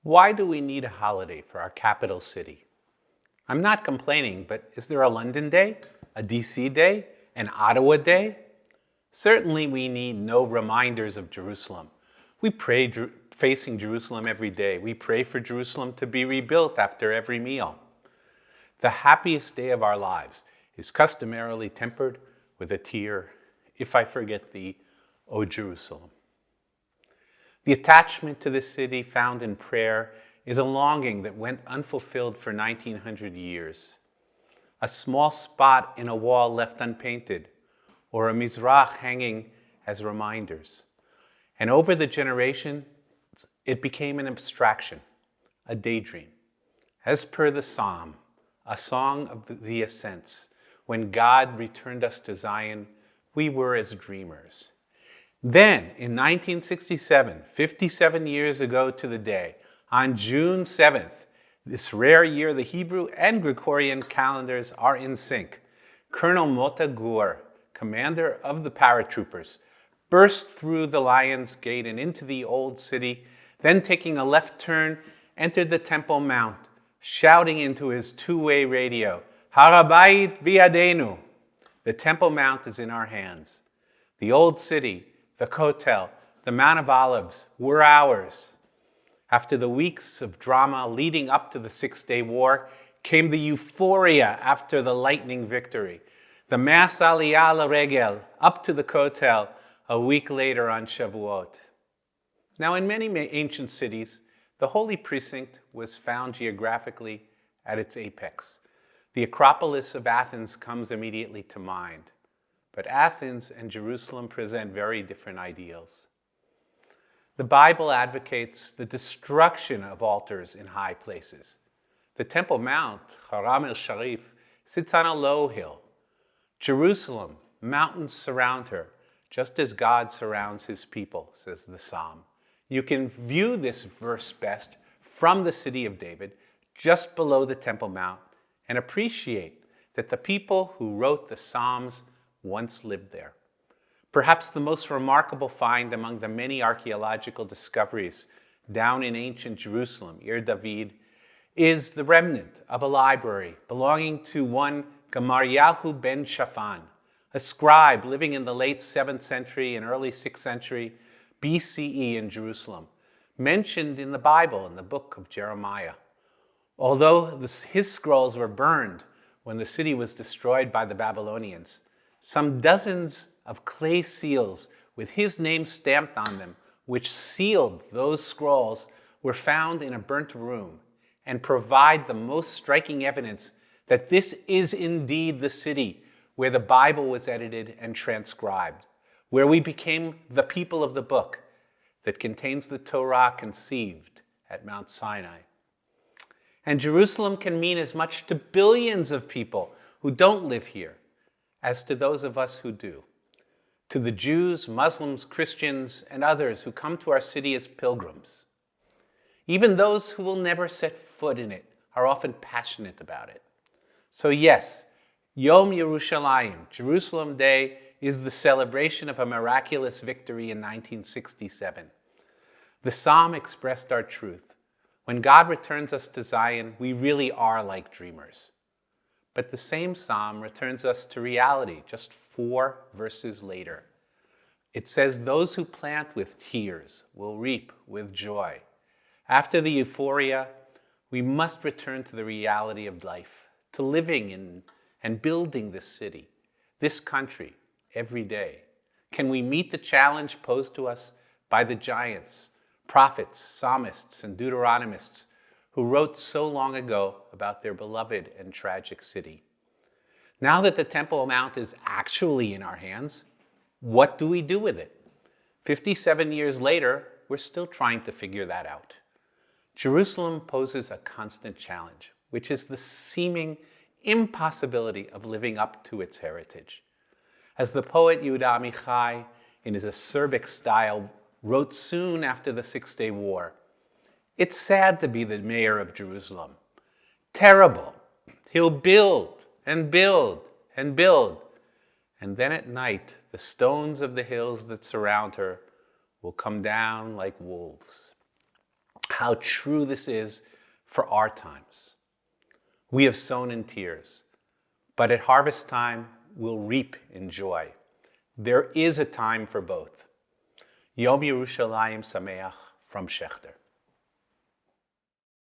Why do we need a holiday for our capital city? I'm not complaining, but is there a London day, a DC day, an Ottawa day? Certainly we need no reminders of Jerusalem. We pray facing Jerusalem every day. We pray for Jerusalem to be rebuilt after every meal. The happiest day of our lives is customarily tempered with a tear, if I forget thee, O Jerusalem. The attachment to this city found in prayer is a longing that went unfulfilled for 1900 years. A small spot in a wall left unpainted, or a mizrach hanging as reminders. And over the generations, it became an abstraction, a daydream. As per the psalm, a song of the ascents, when God returned us to Zion, we were as dreamers. Then, in 1967, 57 years ago to the day, on June 7th, this rare year the Hebrew and Gregorian calendars are in sync, Colonel Mota Gur, commander of the paratroopers, burst through the Lion's Gate and into the old city, then taking a left turn, entered the Temple Mount, shouting into his two-way radio, Har Habayit biyadenu. The Temple Mount is in our hands. The old city, the Kotel, the Mount of Olives were ours. After the weeks of drama leading up to the Six-Day War, came the euphoria after the lightning victory. The mass aliyah l'regel up to the Kotel a week later on Shavuot. Now, in many ancient cities, the holy precinct was found geographically at its apex. The Acropolis of Athens comes immediately to mind. But Athens and Jerusalem present very different ideals. The Bible advocates the destruction of altars in high places. The Temple Mount, Haram el-Sharif, sits on a low hill. Jerusalem, mountains surround her, just as God surrounds his people, says the Psalm. You can view this verse best from the city of David, just below the Temple Mount, and appreciate that the people who wrote the Psalms once lived there. Perhaps the most remarkable find among the many archaeological discoveries down in ancient Jerusalem, Ir David, is the remnant of a library belonging to one Gamaryahu ben Shaphan, a scribe living in the late 7th century and early 6th century BCE in Jerusalem, mentioned in the Bible in the book of Jeremiah. Although his scrolls were burned when the city was destroyed by the Babylonians, some dozens of clay seals with his name stamped on them, which sealed those scrolls, were found in a burnt room and provide the most striking evidence that this is indeed the city where the Bible was edited and transcribed, where we became the people of the book that contains the Torah conceived at Mount Sinai. And Jerusalem can mean as much to billions of people who don't live here as to those of us who do. To the Jews, Muslims, Christians, and others who come to our city as pilgrims. Even those who will never set foot in it are often passionate about it. So yes, Yom Yerushalayim, Jerusalem Day, is the celebration of a miraculous victory in 1967. The psalm expressed our truth. When God returns us to Zion, we really are like dreamers. But the same psalm returns us to reality just 4 verses later. It says, those who plant with tears will reap with joy. After the euphoria, we must return to the reality of life, to living in and building this city, this country, every day. Can we meet the challenge posed to us by the giants, prophets, psalmists, and Deuteronomists who wrote so long ago about their beloved and tragic city? Now that the Temple Mount is actually in our hands, what do we do with it? 57 years later, we're still trying to figure that out. Jerusalem poses a constant challenge, which is the seeming impossibility of living up to its heritage. As the poet Yehuda Amichai, in his acerbic style, wrote soon after the Six-Day War, it's sad to be the mayor of Jerusalem. Terrible. He'll build and build and build. And then at night, the stones of the hills that surround her will come down like wolves. how true this is for our times. We have sown in tears, but at harvest time, we'll reap in joy. There is a time for both. Yom Yerushalayim Sameach from Schechter.